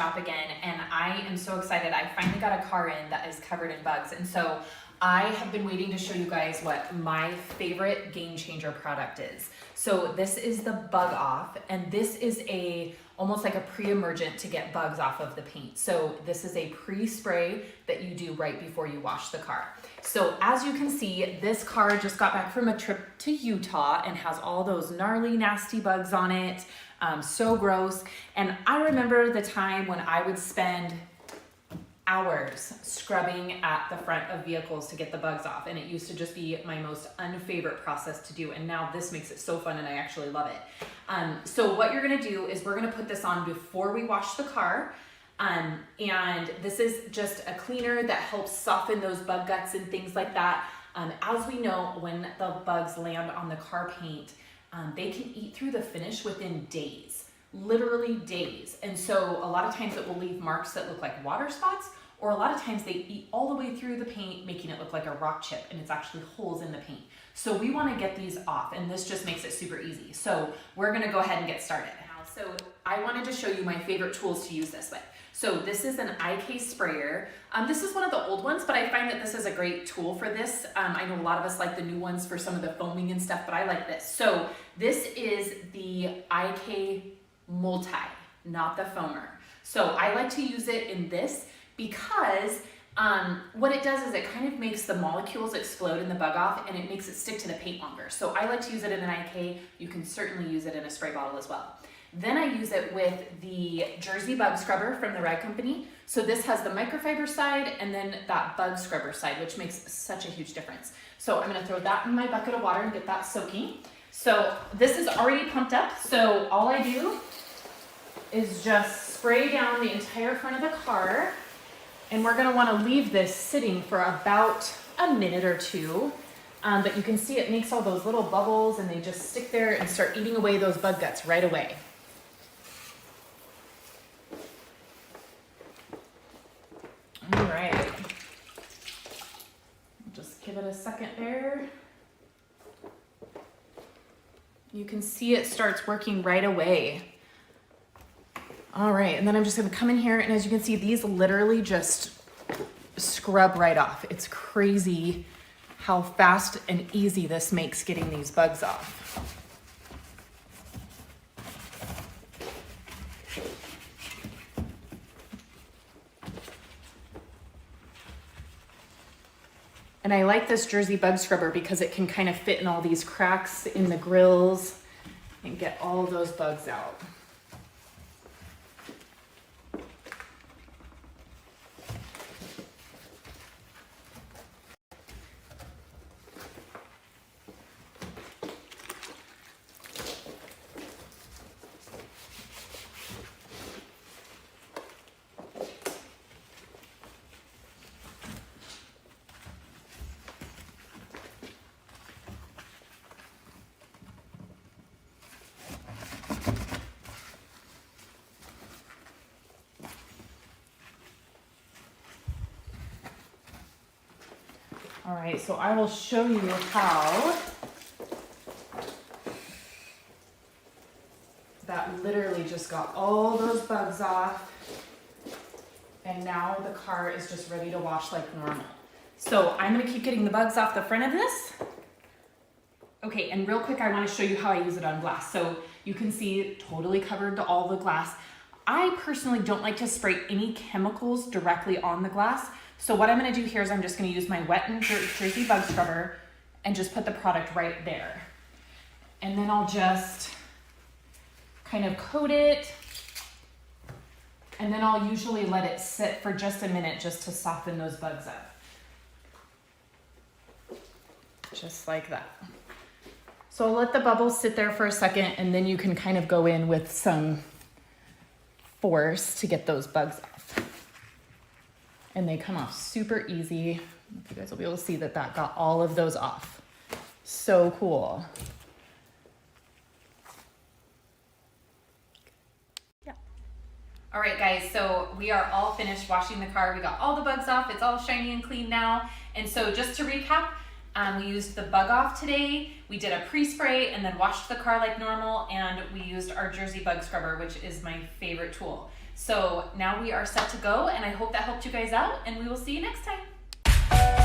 shop again, and I am so excited. I finally got a car in that is covered in bugs, and so I have been waiting to show you guys what my favorite game changer product is. So this is the Bug Off, and this is almost like a pre-emergent to get bugs off of the paint. So this is a pre-spray that you do right before you wash the car. So as you can see, this car just got back from a trip to Utah and has all those gnarly, nasty bugs on it. So gross. And I remember the time when I would spend hours scrubbing at the front of vehicles to get the bugs off, and it used to just be my most unfavorite process to do, and now this makes it so fun and I actually love it. So what you're gonna do is we're gonna put this on before we wash the car, and this is just a cleaner that helps soften those bug guts and things like that. As we know, when the bugs land on the car paint, they can eat through the finish within days. Literally days. And so a lot of times it will leave marks that look like water spots, or a lot of times they eat all the way through the paint, making it look like a rock chip, and it's actually holes in the paint. So we want to get these off, and this just makes it super easy. So we're going to go ahead and get started now. So I wanted to show you my favorite tools to use this with. So this is an IK sprayer. This is one of the old ones, but I find that this is a great tool for this. I know a lot of us like the new ones for some of the foaming and stuff, but I like this. So this is the IK multi, not the foamer. So I like to use it in this because what it does is it kind of makes the molecules explode in the Bug Off, and it makes it stick to the paint longer. So I like to use it in an IK. You can certainly use it in a spray bottle as well. Then I use it with the Jersey Bug Scrubber from the Rag Company. So this has the microfiber side and then that bug scrubber side, which makes such a huge difference. So I'm gonna throw that in my bucket of water and get that soaking. So this is already pumped up. So all I do is just spray down the entire front of the car, and we're gonna wanna leave this sitting for about a minute or two. But you can see it makes all those little bubbles, and they just stick there and start eating away those bug guts right away. All right, just give it a second there. You can see it starts working right away. All right, and then I'm just gonna come in here, and as you can see, these literally just scrub right off. It's crazy how fast and easy this makes getting these bugs off. And I like this Jersey Bug Scrubber because it can kind of fit in all these cracks in the grills and get all those bugs out. All right, so I will show you how that literally just got all those bugs off, and now the car is just ready to wash like normal. So I'm gonna keep getting the bugs off the front of this. Okay, and real quick, I wanna show you how I use it on glass. So you can see totally covered to all the glass. I personally don't like to spray any chemicals directly on the glass. So what I'm gonna do here is I'm just gonna use my wet and Jersey Bug Scrubber and just put the product right there. And then I'll just kind of coat it, and then I'll usually let it sit for just a minute just to soften those bugs up. Just like that. So I'll let the bubbles sit there for a second, and then you can kind of go in with some force to get those bugs off. And they come off super easy. I don't know if you guys will be able to see that that got all of those off. So cool. Yeah. All right, guys, so we are all finished washing the car. We got all the bugs off. It's all shiny and clean now. And so just to recap, We used the Bug Off today. We did a pre-spray and then washed the car like normal, and we used our Jersey bug scrubber, which is my favorite tool. So now we are set to go, and I hope that helped you guys out, and we will see you next time.